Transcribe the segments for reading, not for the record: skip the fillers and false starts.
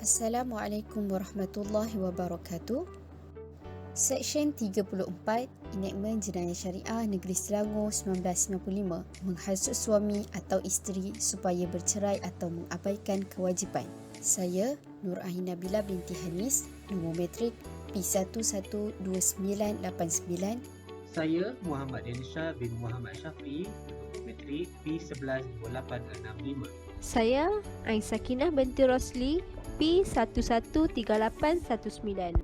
Assalamualaikum warahmatullahi wabarakatuh. Seksyen 34 Enakmen Jenayah Syariah Negeri Selangor 1995 menghasut suami atau isteri supaya bercerai atau mengabaikan kewajipan. Saya Nur Ain Nabila binti Hanis, nombor matrik P112989. Saya Muhammad Denisha bin Muhammad Syafiee, matrik P112865. Saya Aisakinah binti Rosli, P113819.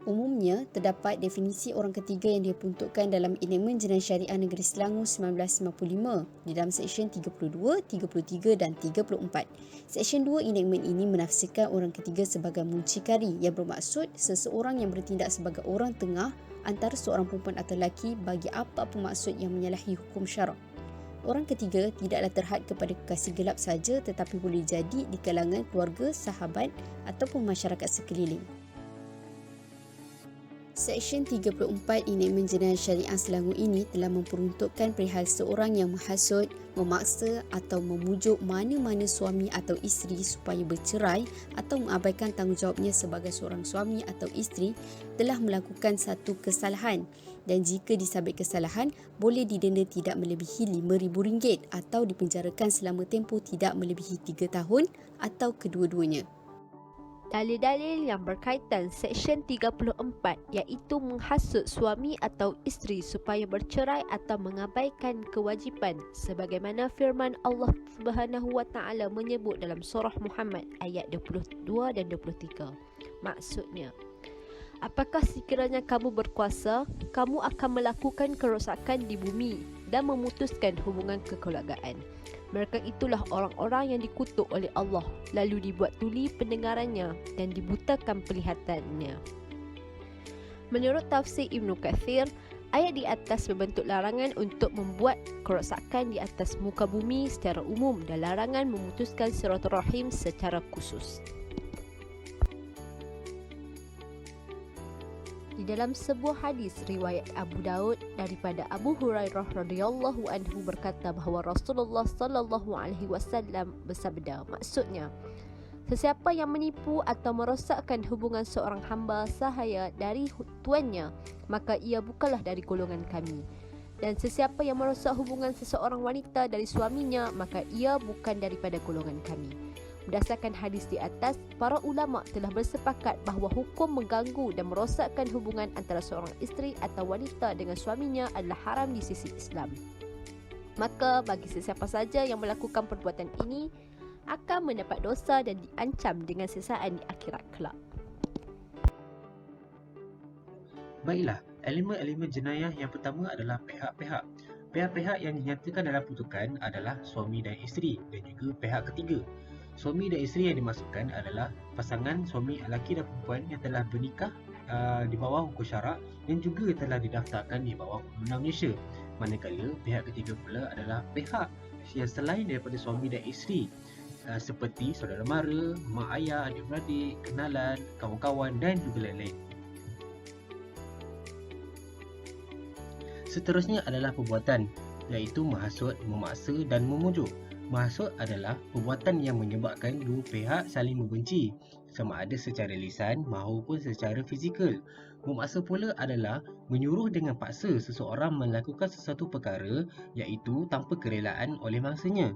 Umumnya, terdapat definisi orang ketiga yang diperuntukkan dalam Enakmen Jenayah Syariah Negeri Selangor 1995 di dalam Seksyen 32, 33 dan 34. Seksyen 2 Enakmen ini menafsirkan orang ketiga sebagai muncikari yang bermaksud seseorang yang bertindak sebagai orang tengah antara seorang perempuan atau lelaki bagi apa-apa maksud yang menyalahi hukum syarak. Orang ketiga tidaklah terhad kepada kekasih gelap saja tetapi boleh jadi di kalangan keluarga, sahabat ataupun masyarakat sekeliling. Seksyen 34 Enakmen Jenayah Syariah Selangor ini telah memperuntukkan perihal seorang yang menghasut, memaksa atau memujuk mana-mana suami atau isteri supaya bercerai atau mengabaikan tanggungjawabnya sebagai seorang suami atau isteri telah melakukan satu kesalahan dan jika disabit kesalahan boleh didenda tidak melebihi RM5,000 atau dipenjarakan selama tempoh tidak melebihi 3 tahun atau kedua-duanya. Dalil-dalil yang berkaitan Seksyen 34 iaitu menghasut suami atau isteri supaya bercerai atau mengabaikan kewajipan sebagaimana firman Allah Subhanahu wa taala menyebut dalam surah Muhammad ayat 22 dan 23. Maksudnya, apakah sekiranya kamu berkuasa, kamu akan melakukan kerosakan di bumi dan memutuskan hubungan kekeluargaan. Mereka itulah orang-orang yang dikutuk oleh Allah, lalu dibuat tuli pendengarannya dan dibutakan penglihatannya. Menurut tafsir Ibn Kathir, ayat di atas berbentuk larangan untuk membuat kerosakan di atas muka bumi secara umum dan larangan memutuskan silaturahim secara khusus. Di dalam sebuah hadis riwayat Abu Daud daripada Abu Hurairah radhiyallahu anhu berkata bahawa Rasulullah sallallahu alaihi wasallam bersabda, maksudnya, sesiapa yang menipu atau merosakkan hubungan seorang hamba sahaya dari tuannya, maka ia bukanlah dari golongan kami. Dan sesiapa yang merosak hubungan seseorang wanita dari suaminya, maka ia bukan daripada golongan kami. Berdasarkan hadis di atas, para ulama telah bersepakat bahawa hukum mengganggu dan merosakkan hubungan antara seorang isteri atau wanita dengan suaminya adalah haram di sisi Islam. Maka bagi sesiapa saja yang melakukan perbuatan ini akan mendapat dosa dan diancam dengan siksaan di akhirat kelak. Baiklah, elemen-elemen jenayah yang pertama adalah pihak-pihak. Pihak-pihak yang dinyatakan dalam peruntukan adalah suami dan isteri dan juga pihak ketiga. Suami dan isteri yang dimasukkan adalah pasangan suami lelaki dan perempuan yang telah bernikah di bawah hukum syarak dan juga telah didaftarkan di bawah Undang-Undang Malaysia. Manakala pihak ketiga pula adalah pihak yang selain daripada suami dan isteri seperti saudara mara, mak ayah, adik-beradik, kenalan, kawan-kawan dan juga lain-lain. Seterusnya adalah perbuatan, iaitu menghasut, memaksa dan memujuk. Menghasut adalah perbuatan yang menyebabkan dua pihak saling membenci, sama ada secara lisan maupun secara fizikal. Memaksa pula adalah menyuruh dengan paksa seseorang melakukan sesuatu perkara, iaitu tanpa kerelaan oleh mangsanya.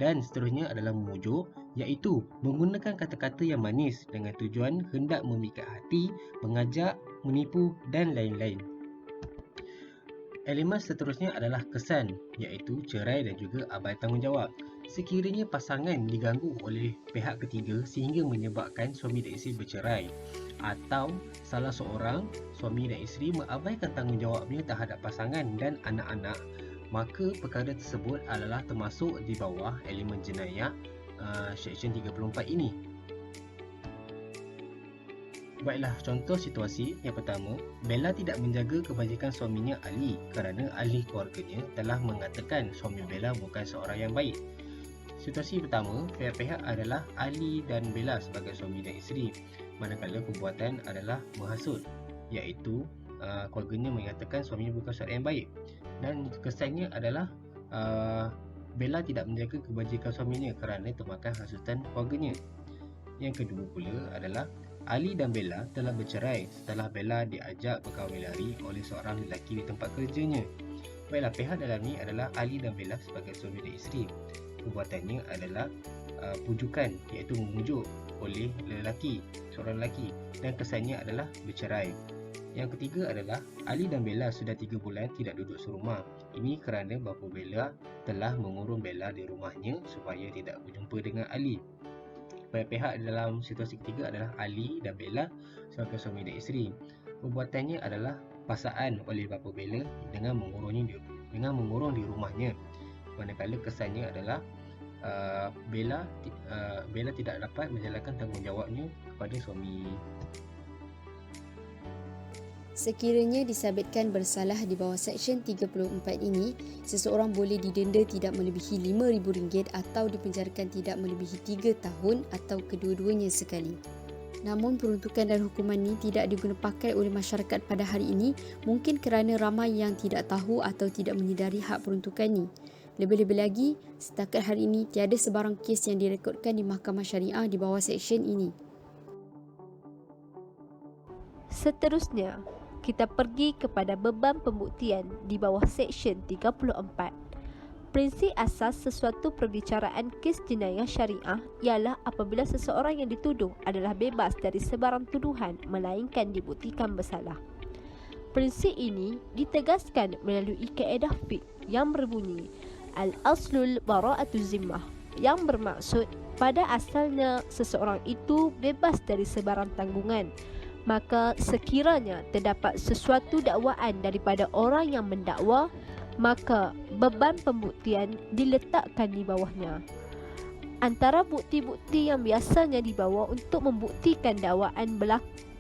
Dan seterusnya adalah memujuk, iaitu menggunakan kata-kata yang manis dengan tujuan hendak memikat hati, mengajak, menipu dan lain-lain. Elemen seterusnya adalah kesan, iaitu cerai dan juga abai tanggungjawab. Sekiranya pasangan diganggu oleh pihak ketiga sehingga menyebabkan suami dan isteri bercerai, atau salah seorang suami dan isteri mengabaikan tanggungjawabnya terhadap pasangan dan anak-anak, maka perkara tersebut adalah termasuk di bawah elemen jenayah Seksyen 34 ini. Baiklah, contoh situasi yang pertama, Bella tidak menjaga kebajikan suaminya Ali kerana ahli keluarganya telah mengatakan suami Bella bukan seorang yang baik. Situasi pertama, pihak-pihak adalah Ali dan Bella sebagai suami dan isteri, manakala perbuatan adalah menghasut, iaitu keluarganya mengatakan suaminya bukan seorang yang baik. Dan kesannya adalah Bella tidak menjaga kebajikan suaminya kerana termakan hasutan keluarganya. Yang kedua pula adalah Ali dan Bella telah bercerai setelah Bella diajak berkahwin lari oleh seorang lelaki di tempat kerjanya. Baiklah, pihak dalam ni adalah Ali dan Bella sebagai suami dan isteri. Perbuatannya adalah pujukan, iaitu memujuk oleh seorang lelaki, dan kesannya adalah bercerai. Yang ketiga adalah Ali dan Bella sudah 3 bulan tidak duduk serumah. Ini kerana bapa Bella telah mengurung Bella di rumahnya supaya tidak berjumpa dengan Ali. Pihak dalam situasi ketiga adalah Ali dan Bella sebagai suami dan isteri. Perbuatannya adalah paksaan oleh bapa Bella dengan mengurung di rumahnya. Manakala kesannya adalah Bella tidak dapat menjalankan tanggungjawabnya kepada suami. Sekiranya disabitkan bersalah di bawah Seksyen 34 ini, seseorang boleh didenda tidak melebihi RM5,000 atau dipenjarakan tidak melebihi 3 tahun atau kedua-duanya sekali. Namun peruntukan dan hukuman ini tidak diguna pakai oleh masyarakat pada hari ini, mungkin kerana ramai yang tidak tahu atau tidak menyedari hak peruntukan ini. Lebih-lebih lagi, setakat hari ini tiada sebarang kes yang direkodkan di Mahkamah Syariah di bawah Seksyen ini. Seterusnya, kita pergi kepada beban pembuktian di bawah Seksyen 34. Prinsip asas sesuatu perbicaraan kes jenayah syariah ialah apabila seseorang yang dituduh adalah bebas dari sebarang tuduhan melainkan dibuktikan bersalah. Prinsip ini ditegaskan melalui kaedah fiqh yang berbunyi Al-Aslul Bara'atu Zimmah, yang bermaksud pada asalnya seseorang itu bebas dari sebarang tanggungan. Maka sekiranya terdapat sesuatu dakwaan daripada orang yang mendakwa, maka beban pembuktian diletakkan di bawahnya. Antara bukti-bukti yang biasanya dibawa untuk membuktikan dakwaan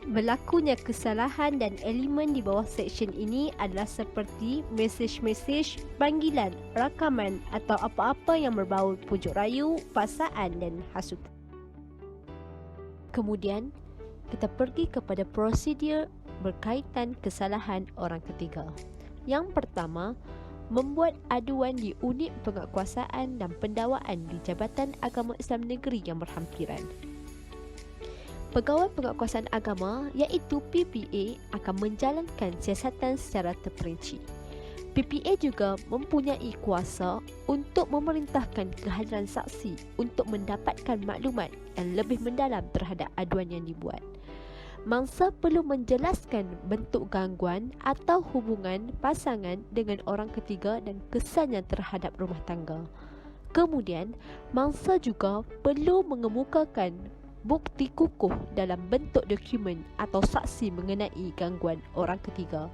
berlakunya kesalahan dan elemen di bawah seksyen ini adalah seperti mesej-mesej, panggilan, rakaman atau apa-apa yang berbau pujuk rayu, paksaan dan hasutan. Kemudian, kita pergi kepada prosedur berkaitan kesalahan orang ketiga. Yang pertama, membuat aduan di unit penguatkuasaan dan pendakwaan di Jabatan Agama Islam Negeri yang berhampiran. Pegawai Penguatkuasaan Agama iaitu PPA akan menjalankan siasatan secara terperinci. PPA juga mempunyai kuasa untuk memerintahkan kehadiran saksi untuk mendapatkan maklumat yang lebih mendalam terhadap aduan yang dibuat. Mangsa perlu menjelaskan bentuk gangguan atau hubungan pasangan dengan orang ketiga dan kesannya terhadap rumah tangga. Kemudian, mangsa juga perlu mengemukakan bukti kukuh dalam bentuk dokumen atau saksi mengenai gangguan orang ketiga.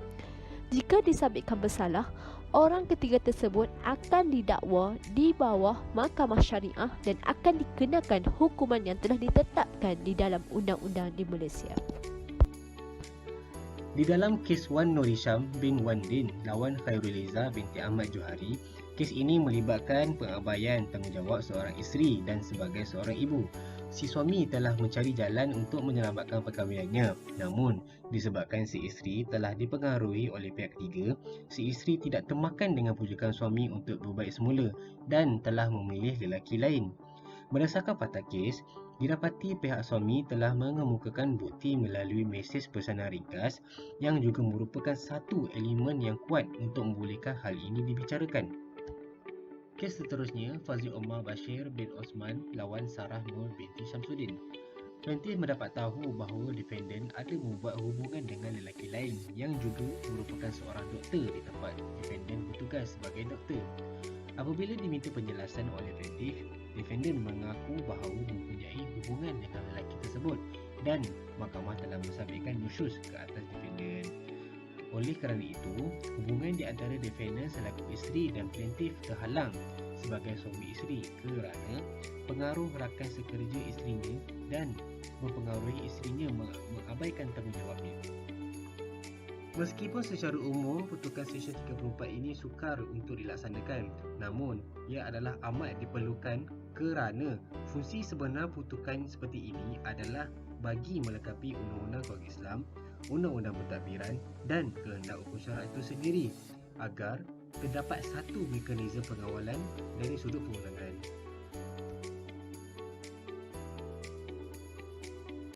Jika disabitkan bersalah, orang ketiga tersebut akan didakwa di bawah Mahkamah Syariah dan akan dikenakan hukuman yang telah ditetapkan di dalam undang-undang di Malaysia. Di dalam kes Wan Nur Hisham bin Wandin lawan Khairulizah binti Ahmad Johari, kes ini melibatkan pengabaian tanggungjawab seorang isteri dan sebagai seorang ibu. Si suami telah mencari jalan untuk menyelamatkan perkahwinannya. Namun, disebabkan si isteri telah dipengaruhi oleh pihak ketiga, si isteri tidak termakan dengan pujukan suami untuk berbaik semula dan telah memilih lelaki lain. Berdasarkan fakta kes, didapati pihak suami telah mengemukakan bukti melalui mesej pesanan ringkas yang juga merupakan satu elemen yang kuat untuk membolehkan hal ini dibicarakan. Kes seterusnya, Fazil Omar Bashir bin Osman lawan Sarah Nur binti Syamsuddin. Plaintiff mendapat tahu bahawa defendant ada membuat hubungan dengan lelaki lain yang juga merupakan seorang doktor di tempat defendant bertugas sebagai doktor. Apabila diminta penjelasan oleh plaintiff, defendant mengaku bahawa mempunyai hubungan dengan lelaki tersebut dan mahkamah telah mensabitkan nusyus ke atas defendant. Oleh kerana itu, hubungan di antara defendant selaku isteri dan plaintiff terhalang sebagai suami isteri kerana pengaruh rakan sekerja isterinya dan mempengaruhi isterinya mengabaikan tanggungjawabnya. Meskipun secara umum pertukan Seksyen 34 ini sukar untuk dilaksanakan, namun ia adalah amat diperlukan kerana fungsi sebenar pertukan seperti ini adalah bagi melengkapi Undang-Undang Keluarga Islam, Undang-Undang Pentadbiran dan kehendak hukum syara itu sendiri agar terdapat satu mekanisme pengawalan dari sudut perundangan.